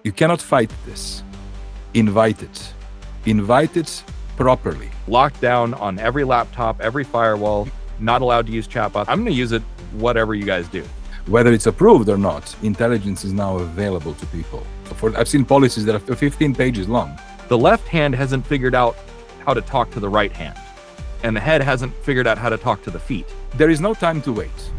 You cannot fight this. Invite it. Invite it properly. Locked down on every laptop, every firewall, not allowed to use chatbots. I'm going to use it whatever you guys do. Whether it's approved or not, intelligence is now available to people. I've seen policies that are 15 pages long. The left hand hasn't figured out how to talk to the right hand, and the head hasn't figured out how to talk to the feet. There is no time to wait.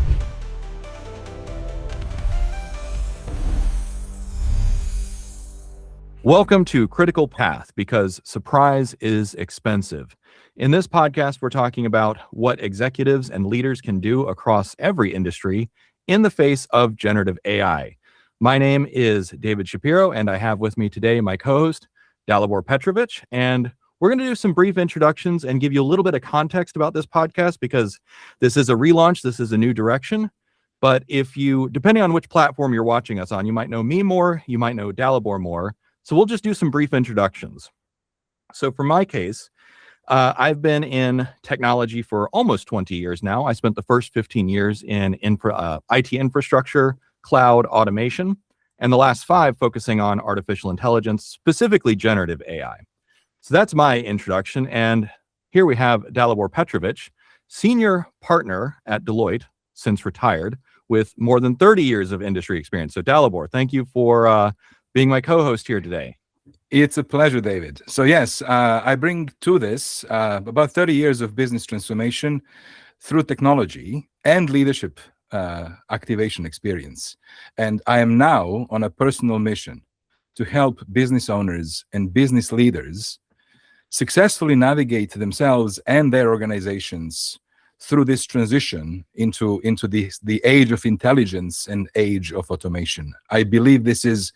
Welcome to Critical Path, because surprise is expensive. In this podcast, we're talking about what executives and leaders can do across every industry in the face of generative AI. My name is David Shapiro, and I have with me today my co-host, Dalibor Petrovic, and we're going to do some brief introductions and give you a little bit of context about this podcast, because this is a relaunch, this is a new direction. But if you, depending on which platform you're watching us on, you might know me more, you might know Dalibor more. So we'll just do some brief introductions. So for my case, I've been in technology for almost 20 years now. I spent the first 15 years in IT infrastructure, cloud automation, and the last 5 focusing on artificial intelligence, specifically generative AI. So that's my introduction. And here we have Dalibor Petrovic, senior partner at Deloitte, since retired, with more than 30 years of industry experience. So Dalibor, thank you for being my co-host here today. It's a pleasure, David. So yes, I bring to this about 30 years of business transformation through technology and leadership activation experience. And I am now on a personal mission to help business owners and business leaders successfully navigate themselves and their organizations through this transition into the age of intelligence and age of automation. I believe this is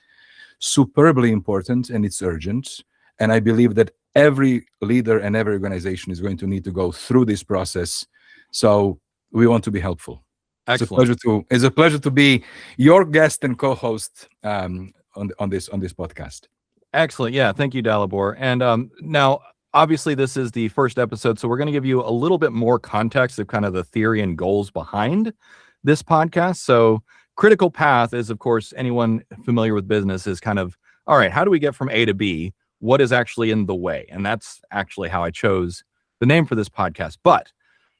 superbly important and it's urgent. And I believe that every leader and every organization is going to need to go through this process. So we want to be helpful. Excellent. It's a pleasure to be your guest and co-host on this podcast. Excellent. Yeah. Thank you, Dalibor. And now, obviously, this is the first episode, so we're going to give you a little bit more context of kind of the theory and goals behind this podcast. So Critical Path is, of course, anyone familiar with business is kind of, all right, how do we get from A to B? What is actually in the way? And that's actually how I chose the name for this podcast. But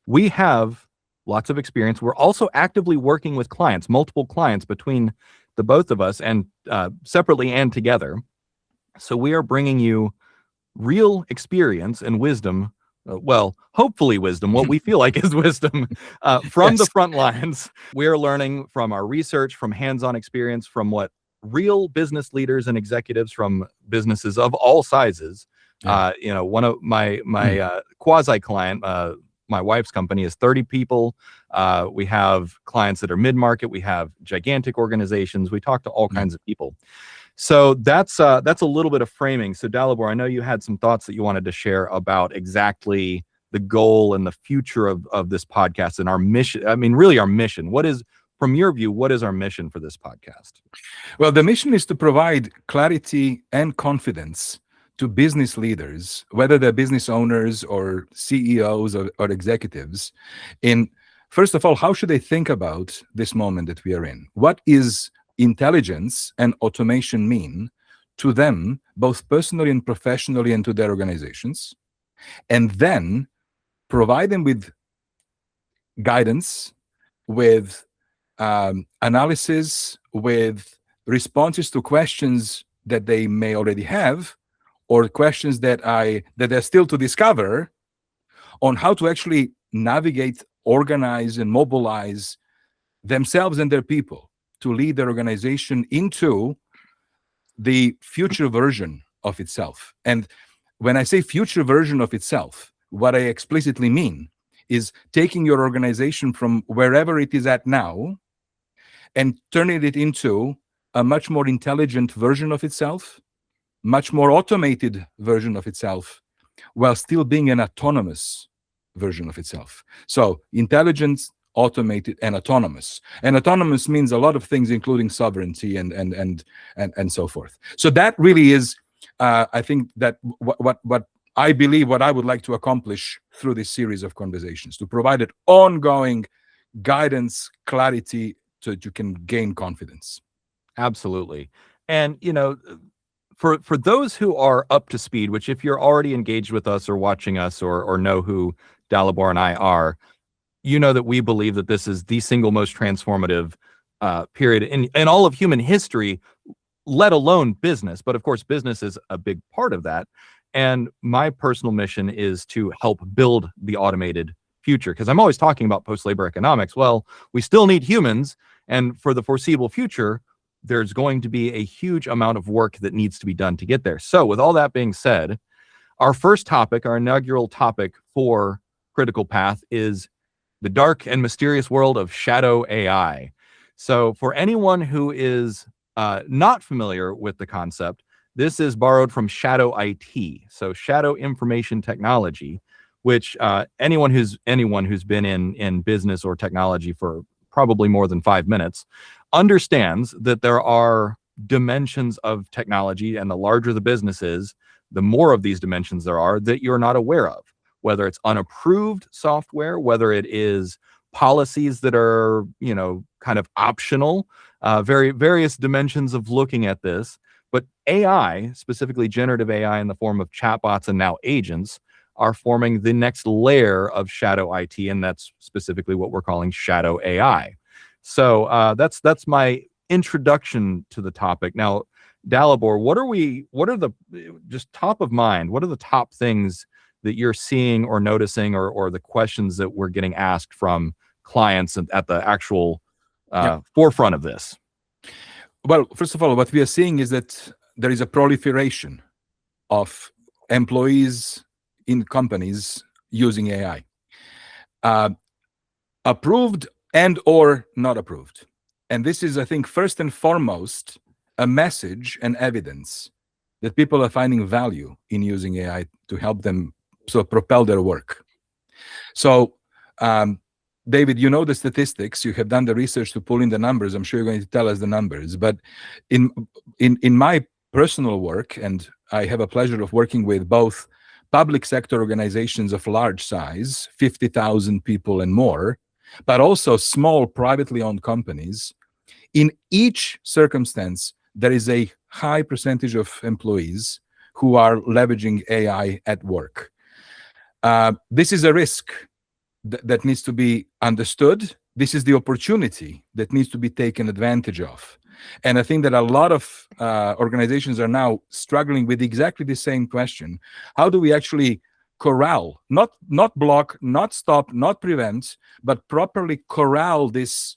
we have lots of experience. We're also actively working with clients, multiple clients between the both of us, and separately and together. So we are bringing you real experience and wisdom, well, hopefully wisdom, what we feel like is wisdom from Yes. the front lines. We're learning from our research, from hands-on experience, from what real business leaders and executives from businesses of all sizes. Yeah. One of my quasi-client, my wife's company is 30 people. We have clients that are mid-market. We have gigantic organizations. We talk to all kinds of people. So that's a little bit of framing. So Dalibor, I know you had some thoughts that you wanted to share about exactly the goal and the future of this podcast and our mission. I mean, really our mission. What is, from your view, what is our mission for this podcast? Well, the mission is to provide clarity and confidence to business leaders, whether they're business owners or CEOs or executives, in, first of all, how should they think about this moment that we are in? What is intelligence and automation mean to them, both personally and professionally, and to their organizations? And then provide them with guidance, with analysis, with responses to questions that they may already have, or questions that they're still to discover, on how to actually navigate, organize, and mobilize themselves and their people to lead their organization into the future version of itself. And when I say future version of itself, what I explicitly mean is taking your organization from wherever it is at now and turning it into a much more intelligent version of itself, much more automated version of itself, while still being an autonomous version of itself. So intelligence, automated, and autonomous. And autonomous means a lot of things, including sovereignty and so forth. So that really is, I think, that what I believe, what I would like to accomplish through this series of conversations, to provide it ongoing guidance, clarity, so that you can gain confidence. Absolutely. And, for those who are up to speed, which if you're already engaged with us or watching us or know who Dalibor and I are, you know that we believe that this is the single most transformative period in all of human history, let alone business. But of course, business is a big part of that. And my personal mission is to help build the automated future, because I'm always talking about post-labor economics. Well, we still need humans. And for the foreseeable future, there's going to be a huge amount of work that needs to be done to get there. So with all that being said, our first topic, our inaugural topic for Critical Path, is the dark and mysterious world of shadow AI. So for anyone who is not familiar with the concept, this is borrowed from shadow IT, so shadow information technology, which anyone who's been in business or technology for probably more than 5 minutes understands that there are dimensions of technology, and the larger the business is, the more of these dimensions there are that you're not aware of, whether it's unapproved software, whether it is policies that are, kind of optional, various dimensions of looking at this. But AI, specifically generative AI in the form of chatbots and now agents, are forming the next layer of shadow IT, and that's specifically what we're calling shadow AI. So that's my introduction to the topic. Now, Dalibor, what are the, just top of mind, what are the top things that you're seeing or noticing, or the questions that we're getting asked from clients at the actual forefront of this? Well, first of all, what we are seeing is that there is a proliferation of employees in companies using AI, approved and or not approved. And this is, I think, first and foremost, a message and evidence that people are finding value in using AI to help them propel their work. So, David, you know the statistics. You have done the research to pull in the numbers. I'm sure you're going to tell us the numbers. But in my personal work, and I have a pleasure of working with both public sector organizations of large size, 50,000 people and more, but also small privately owned companies. In each circumstance, there is a high percentage of employees who are leveraging AI at work. This is a risk that needs to be understood. This is the opportunity that needs to be taken advantage of. And I think that a lot of organizations are now struggling with exactly the same question. How do we actually corral, not block, not stop, not prevent, but properly corral this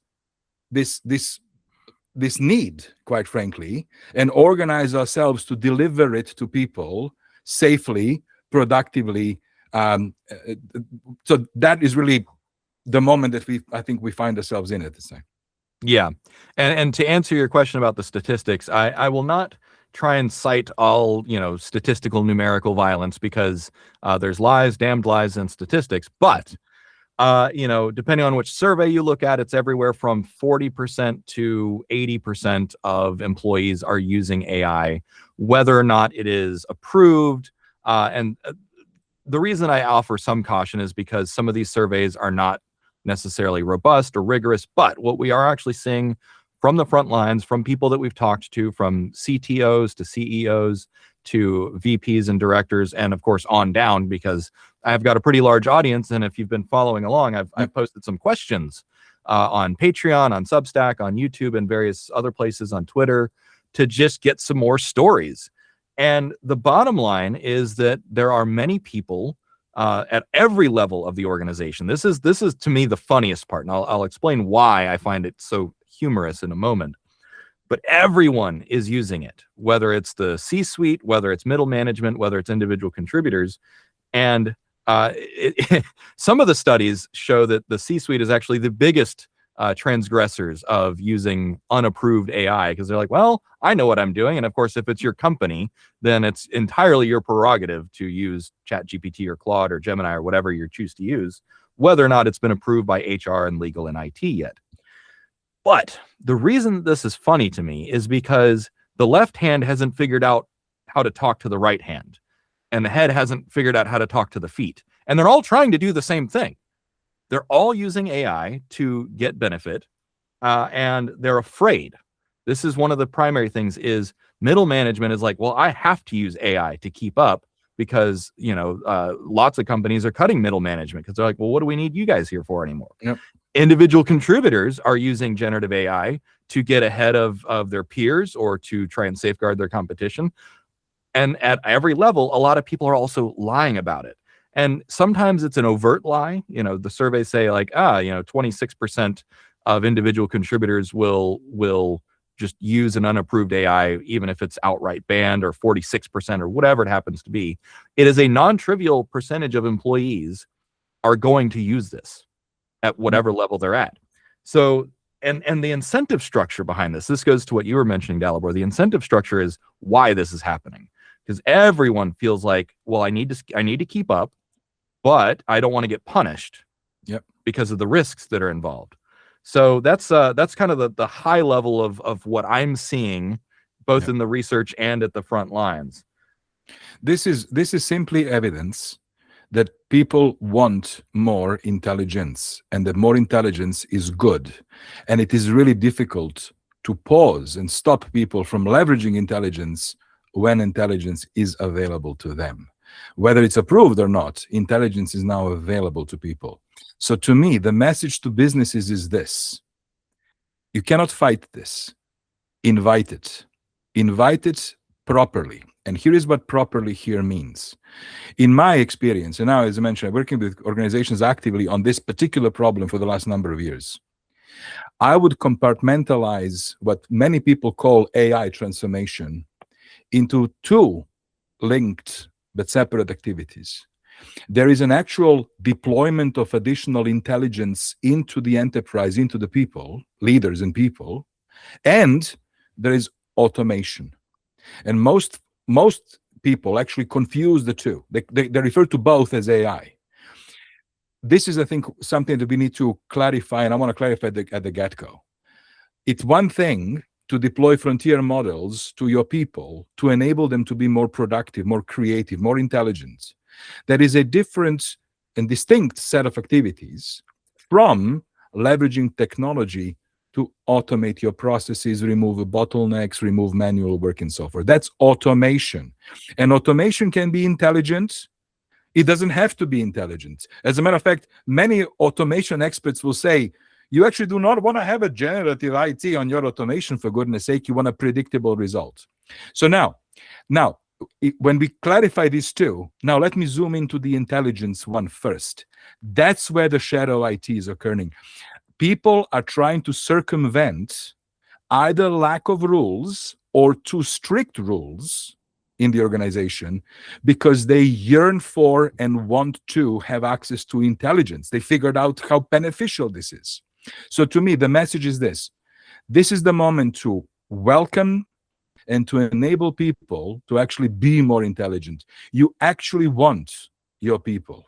need, quite frankly, and organize ourselves to deliver it to people safely, productively. So that is really the moment that I think we find ourselves in at this time. Yeah. And to answer your question about the statistics, I will not try and cite all, statistical numerical violence, because there's lies, damned lies, and statistics. But, depending on which survey you look at, it's everywhere from 40% to 80% of employees are using AI, whether or not it is approved. And the reason I offer some caution is because some of these surveys are not necessarily robust or rigorous, but what we are actually seeing from the front lines, from people that we've talked to, from CTOs to CEOs to VPs and directors, and of course on down, because I've got a pretty large audience, and if you've been following along, I've posted some questions on Patreon, on Substack, on YouTube, and various other places, on Twitter, to just get some more stories. And the bottom line is that there are many people at every level of the organization. This is to me the funniest part, and I'll explain why I find it so humorous in a moment. But everyone is using it, whether it's the C-suite, whether it's middle management, whether it's individual contributors. And some of the studies show that the C-suite is actually the biggest transgressors of using unapproved AI, because they're like, well, I know what I'm doing. And of course, if it's your company, then it's entirely your prerogative to use ChatGPT or Claude or Gemini or whatever you choose to use, whether or not it's been approved by HR and legal and IT yet. But the reason this is funny to me is because the left hand hasn't figured out how to talk to the right hand, and the head hasn't figured out how to talk to the feet. And they're all trying to do the same thing. They're all using AI to get benefit, and they're afraid. This is one of the primary things, is Middle management is like, well, I have to use AI to keep up because, lots of companies are cutting middle management because they're like, well, what do we need you guys here for anymore? Yep. Individual contributors are using generative AI to get ahead of their peers or to try and safeguard their competition. And at every level, a lot of people are also lying about it. And sometimes it's an overt lie. The surveys say like, 26% of individual contributors will just use an unapproved AI, even if it's outright banned, or 46% or whatever it happens to be. It is a non-trivial percentage of employees are going to use this at whatever level they're at. So, and the incentive structure behind this goes to what you were mentioning, Dalibor. The incentive structure is why this is happening. Because everyone feels like, well, I need to keep up, but I don't want to get punished because of the risks that are involved. So that's kind of the high level of what I'm seeing, both in the research and at the front lines. This is simply evidence that people want more intelligence, and that more intelligence is good. And it is really difficult to pause and stop people from leveraging intelligence when intelligence is available to them. Whether it's approved or not, intelligence is now available to people. So to me, the message to businesses is this: you cannot fight this. Invite it. Invite it properly. And here is what properly here means. In my experience, and now, as I mentioned, I'm working with organizations actively on this particular problem for the last number of years. I would compartmentalize what many people call AI transformation into two linked but separate activities. There is an actual deployment of additional intelligence into the enterprise, into the people, leaders and people, and there is automation. And most people actually confuse the two. They refer to both as AI. This is, I think, something that we need to clarify, and I want to clarify at the get-go. It's one thing to deploy frontier models to your people to enable them to be more productive, more creative, more intelligent. That is a different and distinct set of activities from leveraging technology to automate your processes, remove bottlenecks, remove manual work, and so forth. That's automation. And automation can be intelligent. It doesn't have to be intelligent. As a matter of fact, many automation experts will say, you actually do not want to have a generative IT on your automation, for goodness sake. You want a predictable result. So now, when we clarify these two, now let me zoom into the intelligence one first. That's where the shadow IT is occurring. People are trying to circumvent either lack of rules or too strict rules in the organization because they yearn for and want to have access to intelligence. They figured out how beneficial this is. So to me, the message is this. This is the moment to welcome and to enable people to actually be more intelligent. You actually want your people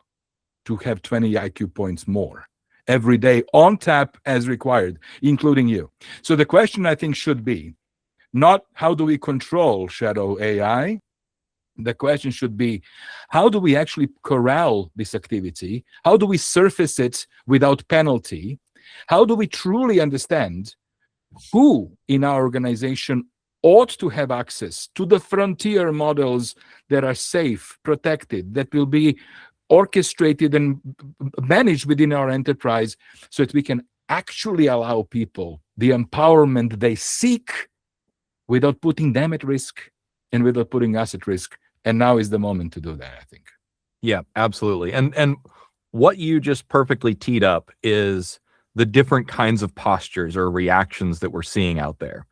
to have 20 IQ points more every day on tap as required, including you. So the question, I think, should be not how do we control shadow AI? The question should be, how do we actually corral this activity? How do we surface it without penalty? How do we truly understand who in our organization ought to have access to the frontier models that are safe, protected, that will be orchestrated and managed within our enterprise so that we can actually allow people the empowerment they seek without putting them at risk and without putting us at risk. And now is the moment to do that, I think. Yeah, absolutely. And what you just perfectly teed up is the different kinds of postures or reactions that we're seeing out there.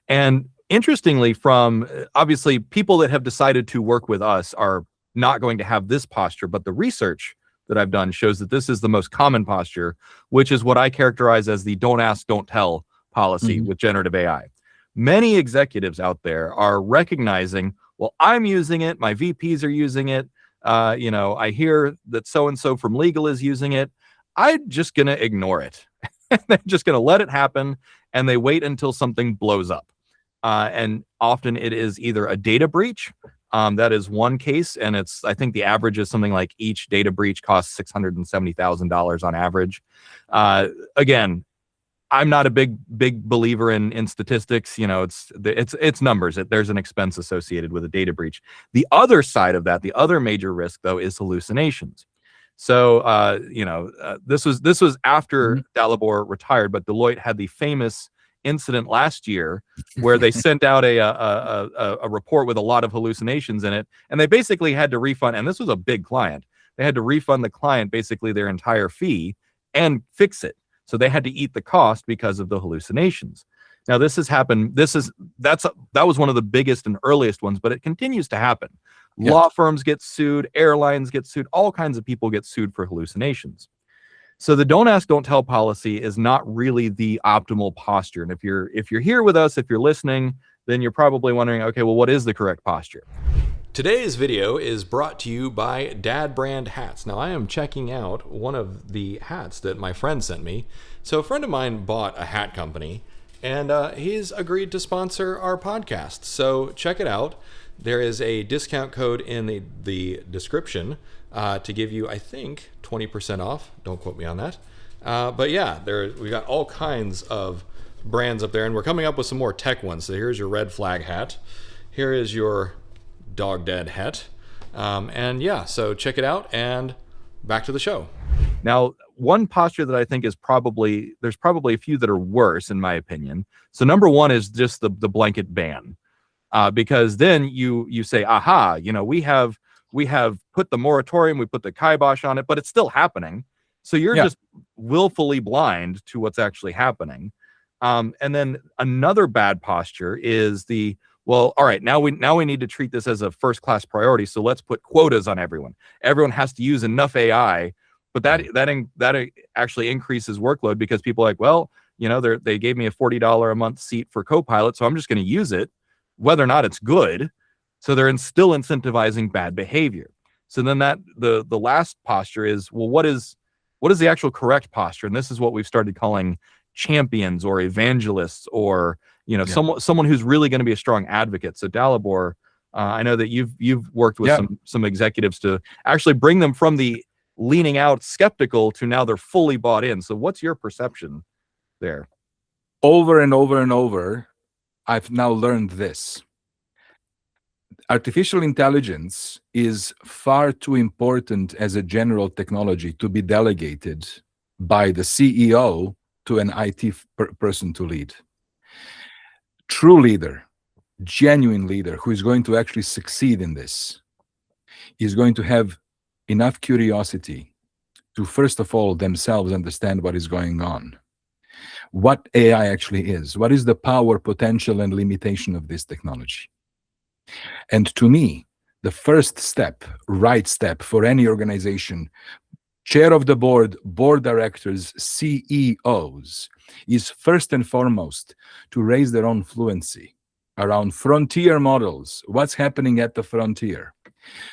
And interestingly, from obviously people that have decided to work with us are not going to have this posture, but the research that I've done shows that this is the most common posture, which is what I characterize as the don't ask, don't tell policy with generative AI. Many executives out there are recognizing, well, I'm using it, my VPs are using it, I hear that so-and-so from legal is using it. I'm just going to ignore it. They're just going to let it happen, and they wait until something blows up. And often it is either a data breach. That is one case, and I think the average is something like each data breach costs $670,000 on average. Again, I'm not a big believer in statistics. It's numbers. There's an expense associated with a data breach. The other side of that, the other major risk though, is hallucinations. So this was after Dalibor retired, but Deloitte had the famous incident last year where they sent out a report with a lot of hallucinations in it, and they basically had to refund. And this was a big client. They had to refund the client basically their entire fee and fix it. So they had to eat the cost because of the hallucinations. Now this has happened. That was one of the biggest and earliest ones, but it continues to happen. Yeah. Law firms get sued, airlines get sued, all kinds of people get sued for hallucinations. So the don't ask, don't tell policy is not really the optimal posture. And if you're here with us, if you're listening, then you're probably wondering, okay, well, what is the correct posture? Today's video is brought to you by Dad Brand Hats. Now, I am checking out one of the hats that my friend sent me. So a friend of mine bought a hat company, and he's agreed to sponsor our podcast. So check it out. There is a discount code in the description to give you, I think, 20% off. Don't quote me on that. But yeah, we got all kinds of brands up there, and we're coming up with some more tech ones. So here's your red flag hat. Here is your dog dead hat. And yeah, so check it out, and back to the show. Now, one posture that I think is there's probably a few that are worse in my opinion. So number one is just the blanket ban. Because then you say, aha, we have put the moratorium, we put the kibosh on it, but it's still happening. So you're just willfully blind to what's actually happening. And then another bad posture is well, all right, now we need to treat this as a first-class priority. So let's put quotas on everyone. Everyone has to use enough AI, but that actually increases workload because people are like, well, they gave me a $40 a month seat for Copilot, so I'm just going to use it, whether or not it's good. So they're still incentivizing bad behavior. So then the last posture is, well, what is the actual correct posture? And this is what we've started calling champions or evangelists, or someone who's really going to be a strong advocate. So Dalibor, I know that you've worked with some executives to actually bring them from the leaning out skeptical to now they're fully bought in. So what's your perception there? Over and over and over, I've now learned this. Artificial intelligence is far too important as a general technology to be delegated by the CEO to an IT person to lead. True leader, genuine leader who is going to actually succeed in this is going to have enough curiosity to, first of all, themselves understand what is going on, what AI actually is, what is the power, potential, and limitation of this technology. And to me, the first step, right step for any organization, chair of the board, board directors, CEOs, is first and foremost to raise their own fluency around frontier models, what's happening at the frontier.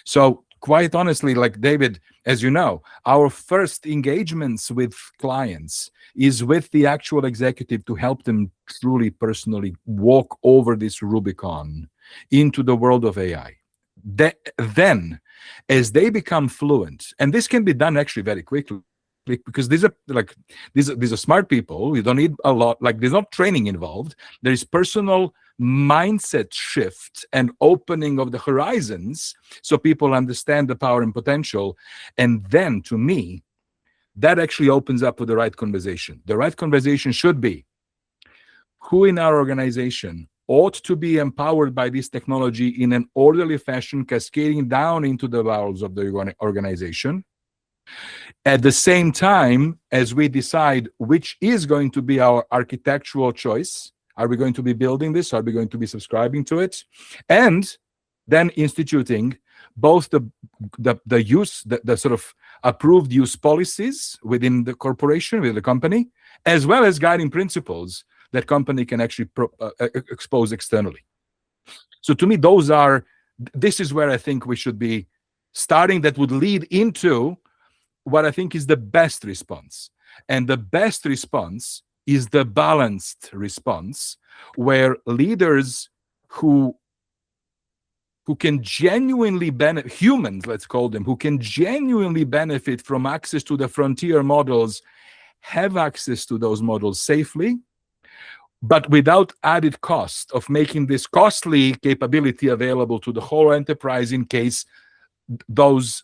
So quite honestly, like David, as you know, our first engagements with clients is with the actual executive to help them truly personally walk over this Rubicon into the world of AI. Then, as they become fluent, and this can be done actually very quickly, because these are smart people. You don't need a lot, there's not training involved. There is personal mindset shift and opening of the horizons so people understand the power and potential. And then, to me, that actually opens up for the right conversation. The right conversation should be, who in our organization ought to be empowered by this technology in an orderly fashion, cascading down into the bowels of the organization, at the same time as we decide which is going to be our architectural choice. Are we going to be building this? Are we going to be subscribing to it? And then instituting both the use, the sort of approved use policies within the corporation, with the company, as well as guiding principles that company can actually expose externally. So to me, this is where I think we should be starting, that would lead into what I think is the best response. And the best response is the balanced response, where leaders who can genuinely benefit, humans, let's call them, who can genuinely benefit from access to the frontier models, have access to those models safely, but without added cost of making this costly capability available to the whole enterprise in case those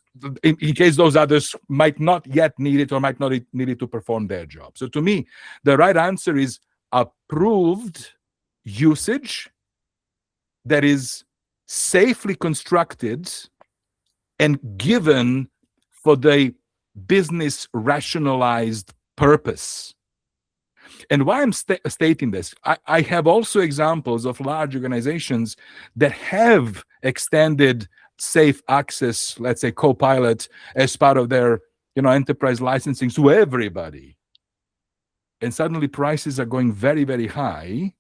others might not yet need it or might not need it to perform their job. So to me, the right answer is approved usage that is safely constructed and given for the business rationalized purpose. And why I'm stating this, I have also examples of large organizations that have extended safe access, let's say Copilot, as part of their enterprise licensing to everybody. And suddenly prices are going very, very high,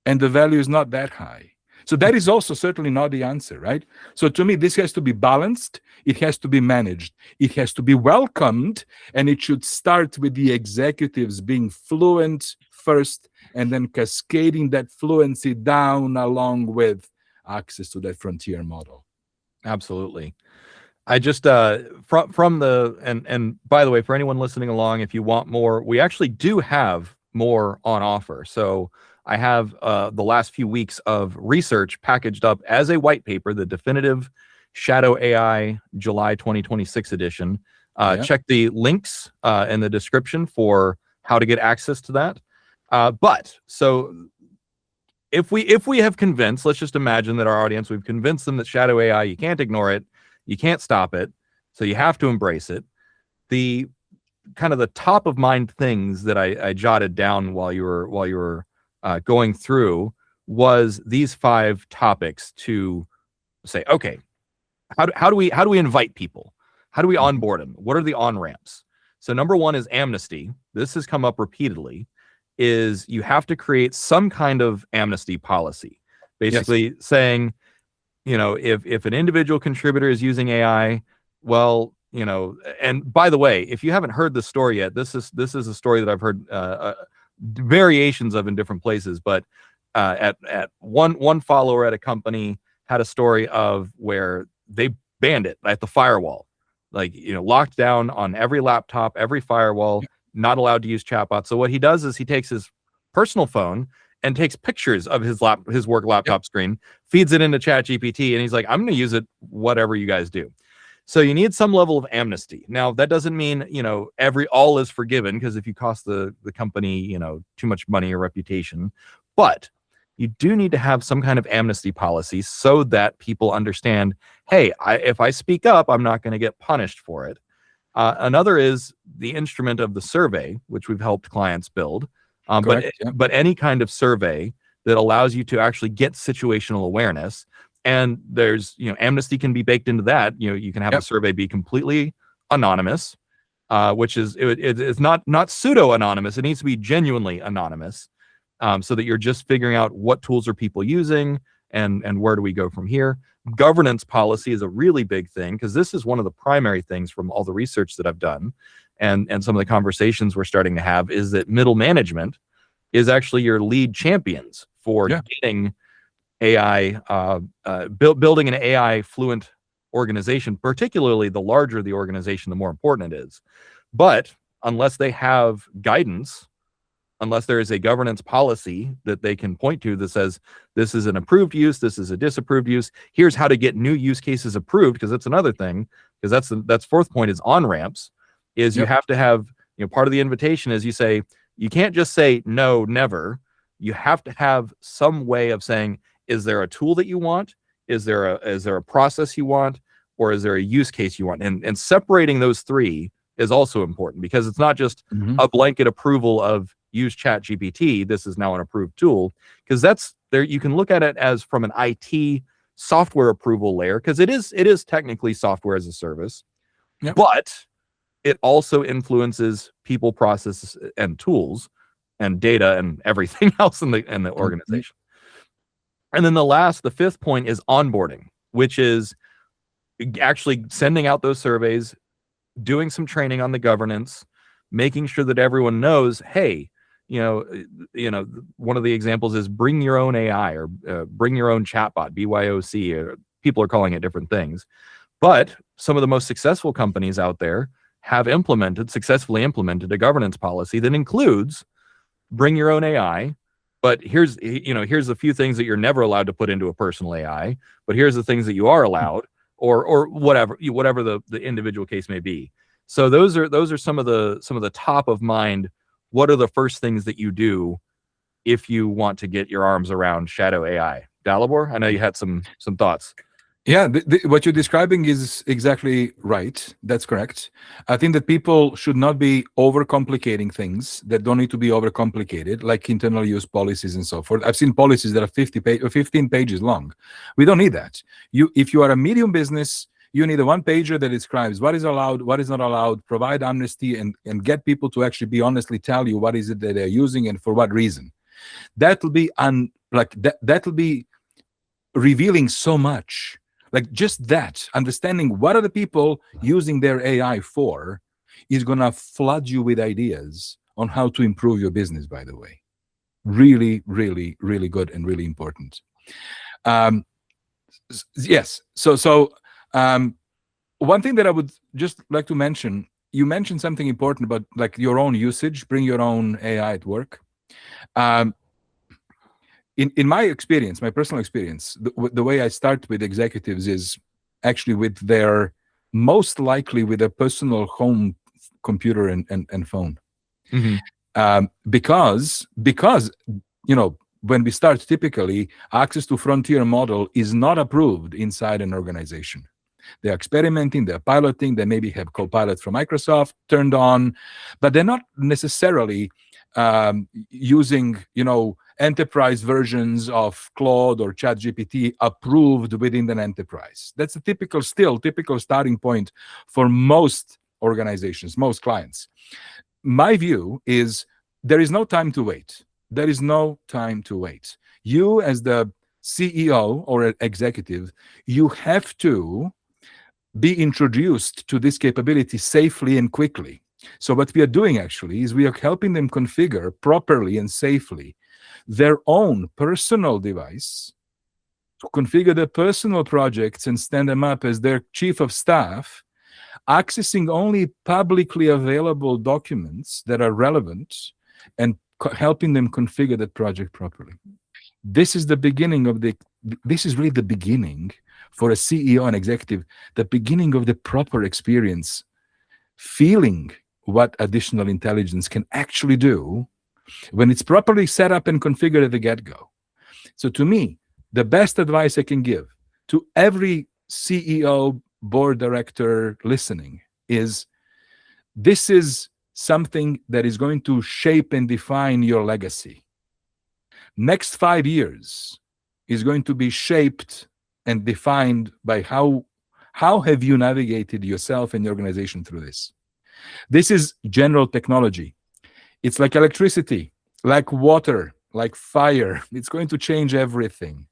and the value is not that high. So that is also certainly not the answer, right? So to me, this has to be balanced. It has to be managed. It has to be welcomed. And it should start with the executives being fluent first and then cascading that fluency down along with access to that frontier model. Absolutely. I just from the and by the way, for anyone listening along, if you want more, we actually do have more on offer. So I have the last few weeks of research packaged up as a white paper, the definitive Shadow AI July 2026 edition. Check the links in the description for how to get access to that. But so if we have convinced, let's just imagine that our audience, we've convinced them that Shadow AI, you can't ignore it, you can't stop it, so you have to embrace it. The kind of the top of mind things that I jotted down while you were going through was these 5 topics to say, okay, how do we invite people? How do we onboard them? What are the on-ramps? So number 1 is amnesty. This has come up repeatedly, is you have to create some kind of amnesty policy. Basically saying, if an individual contributor is using AI, well, and by the way, if you haven't heard the story yet, this is a story that I've heard variations of in different places, but at one follower at a company had a story of where they banned it at the firewall, locked down on every laptop, every firewall, not allowed to use chatbots. So what he does is he takes his personal phone and takes pictures of his work laptop screen, feeds it into ChatGPT, and he's like, I'm going to use it whatever you guys do. So you need some level of amnesty. Now, that doesn't mean, all is forgiven, because if you cost the company, too much money or reputation, but you do need to have some kind of amnesty policy so that people understand, hey, if I speak up, I'm not going to get punished for it. Another is the instrument of the survey, which we've helped clients build. But any kind of survey that allows you to actually get situational awareness. And there's, amnesty can be baked into that. You can have a survey be completely anonymous, which is it's not pseudo anonymous. It needs to be genuinely anonymous, so that you're just figuring out what tools are people using and where do we go from here. Governance policy is a really big thing, because this is one of the primary things from all the research that I've done and some of the conversations we're starting to have, is that middle management is actually your lead champions for getting AI, building an AI fluent organization. Particularly the larger the organization, the more important it is. But unless they have guidance, unless there is a governance policy that they can point to that says this is an approved use, this is a disapproved use, here's how to get new use cases approved, because that's another thing, because that's 4th point, is on-ramps, is you have to have, part of the invitation is you say, you can't just say no, never. You have to have some way of saying, is there a tool that you want? Is there a process you want? Or is there a use case you want? And separating those 3 is also important, because it's not just a blanket approval of use ChatGPT, this is now an approved tool, because that's there. You can look at it as from an IT software approval layer, because it is technically software as a service, but it also influences people, processes, and tools, and data, and everything else in the organization. And then the 5th point is onboarding, which is actually sending out those surveys, doing some training on the governance, making sure that everyone knows, hey, one of the examples is bring your own AI, or bring your own chatbot, BYOC, or people are calling it different things. But some of the most successful companies out there have successfully implemented a governance policy that includes bring your own AI, but here's a few things that you're never allowed to put into a personal AI, but here's the things that you are allowed, or whatever the individual case may be. So those are some of the top of mind. What are the first things that you do if you want to get your arms around shadow AI? Dalibor, I know you had some thoughts. Yeah, what you're describing is exactly right. That's correct. I think that people should not be overcomplicating things that don't need to be overcomplicated, like internal use policies and so forth. I've seen policies that are 15 pages long. We don't need that. If you are a medium business, you need a one-pager that describes what is allowed, what is not allowed, provide amnesty, and get people to actually be honestly tell you what is it that they're using and for what reason. That'll be that'll be revealing so much. Like just that, understanding what are the people using their AI for is going to flood you with ideas on how to improve your business, by the way. Really, really, really good and really important. Yes. So one thing that I would just like to mention, you mentioned something important about like your own usage, bring your own AI at work. In my experience, my personal experience, the way I start with executives is actually with their, most likely with a personal home computer and phone. Mm-hmm. Because when we start, typically access to frontier model is not approved inside an organization. They're experimenting, they're piloting, they maybe have Copilot from Microsoft turned on, but they're not necessarily using, enterprise versions of Claude or ChatGPT approved within an enterprise. That's a typical starting point for most organizations, most clients. My view is there is no time to wait. There is no time to wait. You as the CEO or executive, you have to be introduced to this capability safely and quickly. So what we are doing actually is we are helping them configure properly and safely their own personal device, to configure their personal projects and stand them up as their chief of staff, accessing only publicly available documents that are relevant and helping them configure that project properly. This is the beginning of this is really the beginning for a CEO and executive, the beginning of the proper experience, feeling what additional intelligence can actually do when it's properly set up and configured at the get-go. So to me, the best advice I can give to every CEO, board director listening is this is something that is going to shape and define your legacy. Next 5 years is going to be shaped and defined by how have you navigated yourself and your organization through this. This is general technology. It's like electricity, like water, like fire. It's going to change everything.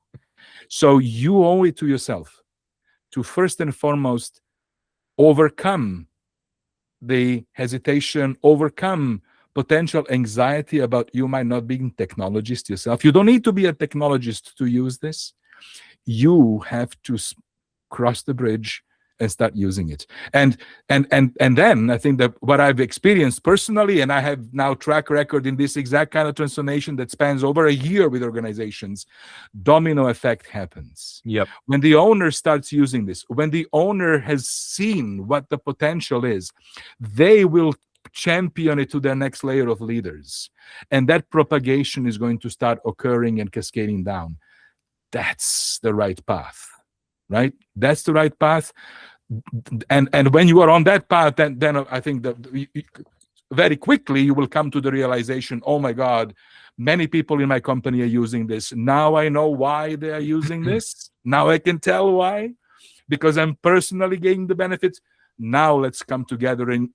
So you owe it to yourself to first and foremost overcome the hesitation, overcome potential anxiety about you might not be a technologist yourself. You don't need to be a technologist to use this. You have to cross the bridge and start using it. And then I think that what I've experienced personally, and I have now track record in this exact kind of transformation that spans over a year with organizations, domino effect happens. Yep. When the owner starts using this, when the owner has seen what the potential is, they will champion it to their next layer of leaders. And that propagation is going to start occurring and cascading down. That's the right path. Right? That's the right path. And when you are on that path, then I think that very quickly you will come to the realization, oh my God, many people in my company are using this. Now I know why they are using this. Now I can tell why, because I'm personally getting the benefits. Now let's come together and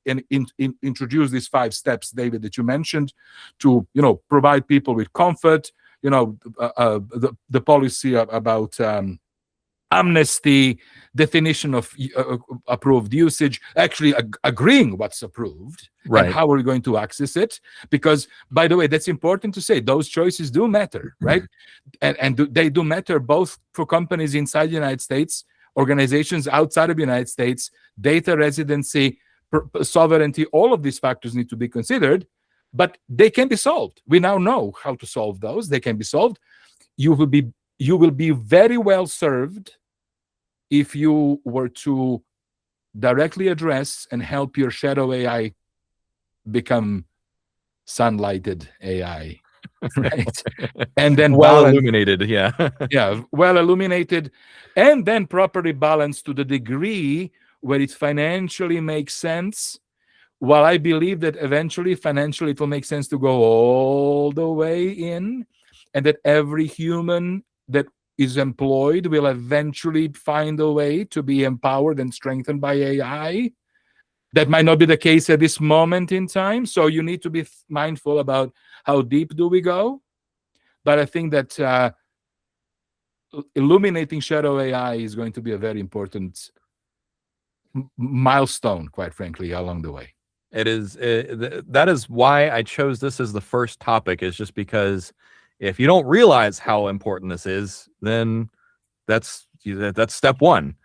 introduce these 5 steps, David, that you mentioned, to provide people with comfort. The policy about amnesty, definition of approved usage, actually agreeing what's approved, right, and how we're going to access it. Because, by the way, that's important to say, those choices do matter, right? And they do matter both for companies inside the United States, organizations outside of the United States, data residency, sovereignty. All of these factors need to be considered, but they can be solved. We now know how to solve those. They can be solved. You will be very well served if you were to directly address and help your shadow AI become sunlighted AI, right? And then well illuminated, yeah. Yeah, well illuminated, and then properly balanced to the degree where it financially makes sense. While I believe that eventually financially it will make sense to go all the way in, and that every human that is employed will eventually find a way to be empowered and strengthened by AI. That might not be the case at this moment in time. So you need to be mindful about how deep do we go. But I think that illuminating shadow AI is going to be a very important milestone, quite frankly, along the way. It is. That is why I chose this as the first topic, is just because if you don't realize how important this is, then that's step one.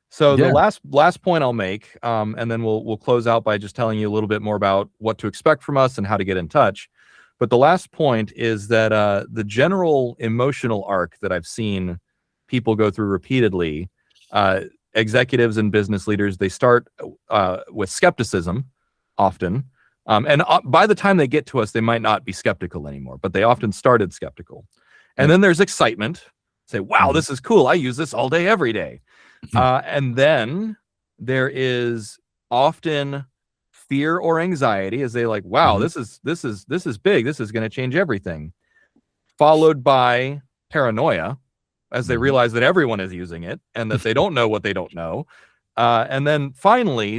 So Yeah. the last point I'll make, and then we'll close out by just telling you a little bit more about what to expect from us and how to get in touch. But the last point is that the general emotional arc that I've seen people go through repeatedly, executives and business leaders, they start with skepticism often. And by the time they get to us, they might not be skeptical anymore, but they often started skeptical. And then there's excitement. Say, wow, this is cool. I use this all day, every day. And then there is often fear or anxiety as they like, wow, this is big. This is going to change everything. Followed by paranoia as they realize that everyone is using it and that they don't know what they don't know. And then finally,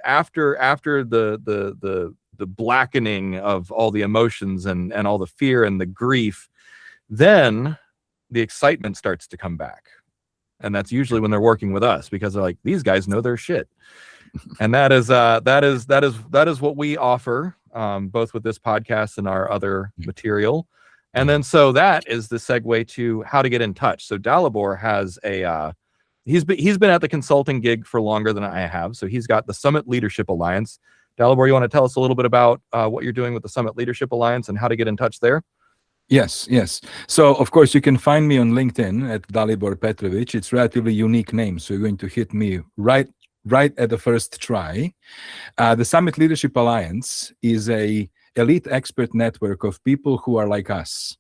after the blackening of all the emotions and all the fear and the grief, then the excitement starts to come back. And that's usually when they're working with us, because they're like, these guys know their shit. And that is what we offer, both with this podcast and our other material. And then so that is the segue to how to get in touch. So Dalibor has he's been at the consulting gig for longer than I have. So he's got the Summit Leadership Alliance. Dalibor, you want to tell us a little bit about what you're doing with the Summit Leadership Alliance and how to get in touch there? Yes. So, of course, you can find me on LinkedIn at Dalibor Petrovic. It's a relatively unique name, so you're going to hit me right at the first try. The Summit Leadership Alliance is a elite expert network of people who are like us,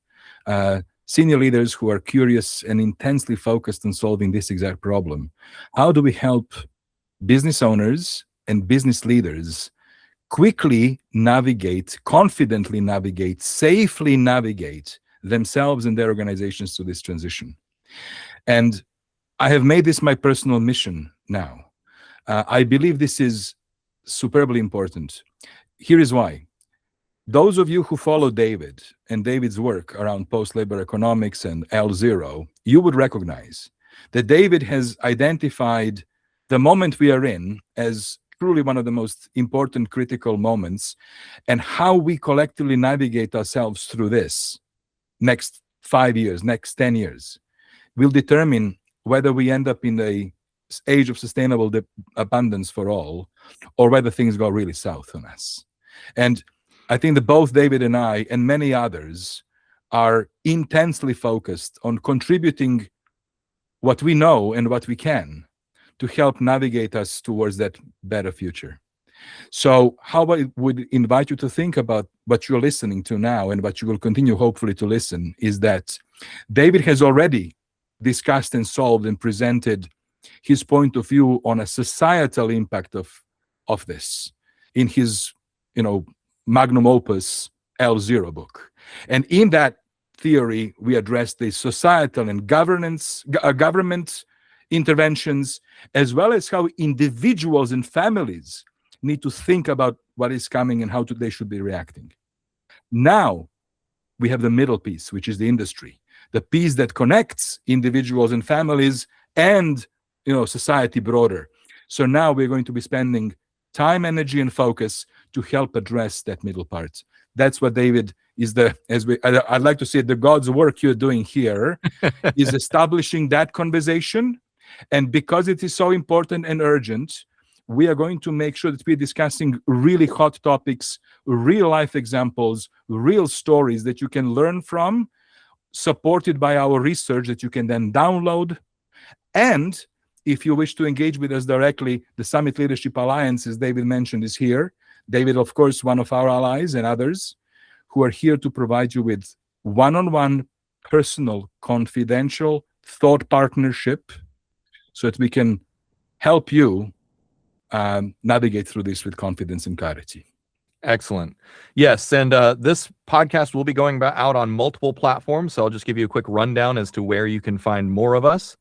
senior leaders who are curious and intensely focused on solving this exact problem. How do we help business owners and business leaders quickly navigate, confidently navigate, safely navigate themselves and their organizations to this transition? And I have made this my personal mission now. I believe this is superbly important. Here is why. Those of you who follow David and David's work around post-labor economics and L0, you would recognize that David has identified the moment we are in as truly one of the most important critical moments, and how we collectively navigate ourselves through this next 5 years, next 10 years, will determine whether we end up in the age of sustainable abundance for all, or whether things go really south on us. And I think that both David and I and many others are intensely focused on contributing what we know and what we can to help navigate us towards that better future. So how I would invite you to think about what you're listening to now and what you will continue hopefully to listen is that David has already discussed and solved and presented his point of view on a societal impact of this in his, magnum opus L0 book. And in that theory, we address the societal and government interventions, as well as how individuals and families need to think about what is coming and how they should be reacting. Now, we have the middle piece, which is the industry, the piece that connects individuals and families and society broader. So now we're going to be spending time, energy, and focus to help address that middle part. That's what David is I'd like to say the God's work you're doing here is establishing that conversation. And because it is so important and urgent, we are going to make sure that we're discussing really hot topics, real life examples, real stories that you can learn from, supported by our research that you can then download. And if you wish to engage with us directly, the Summit Leadership Alliance, as David mentioned, is here. David, of course, one of our allies, and others who are here to provide you with one-on-one, personal, confidential thought partnership so that we can help you navigate through this with confidence and clarity. Excellent. Yes, and this podcast will be going out on multiple platforms, so I'll just give you a quick rundown as to where you can find more of us.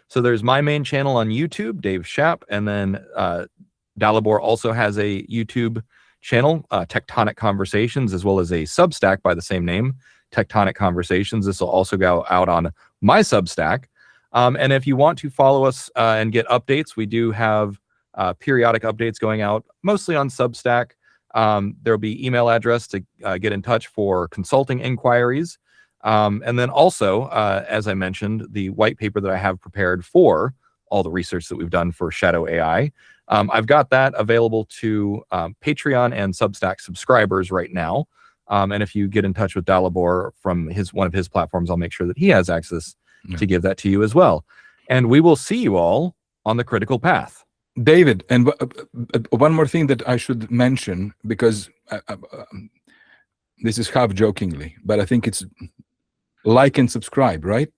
So there's my main channel on YouTube, Dave Shap, and then Dalibor also has a YouTube channel, TechTonic Conversations, as well as a Substack by the same name, TechTonic Conversations. This will also go out on my Substack. And if you want to follow us and get updates, we do have periodic updates going out, mostly on Substack. There'll be email address to get in touch for consulting inquiries. And then also, as I mentioned, the white paper that I have prepared for all the research that we've done for Shadow AI. I've got that available to Patreon and Substack subscribers right now. And if you get in touch with Dalibor from one of his platforms, I'll make sure that he has access to give that to you as well. And we will see you all on the critical path. David, and one more thing that I should mention, because this is half jokingly, but I think it's like and subscribe, right?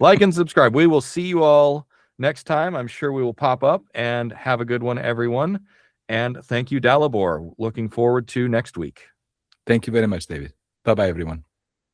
Like and subscribe. We will see you all next time. I'm sure we will pop up, and have a good one, everyone. And thank you, Dalibor. Looking forward to next week. Thank you very much, David. Bye-bye, everyone.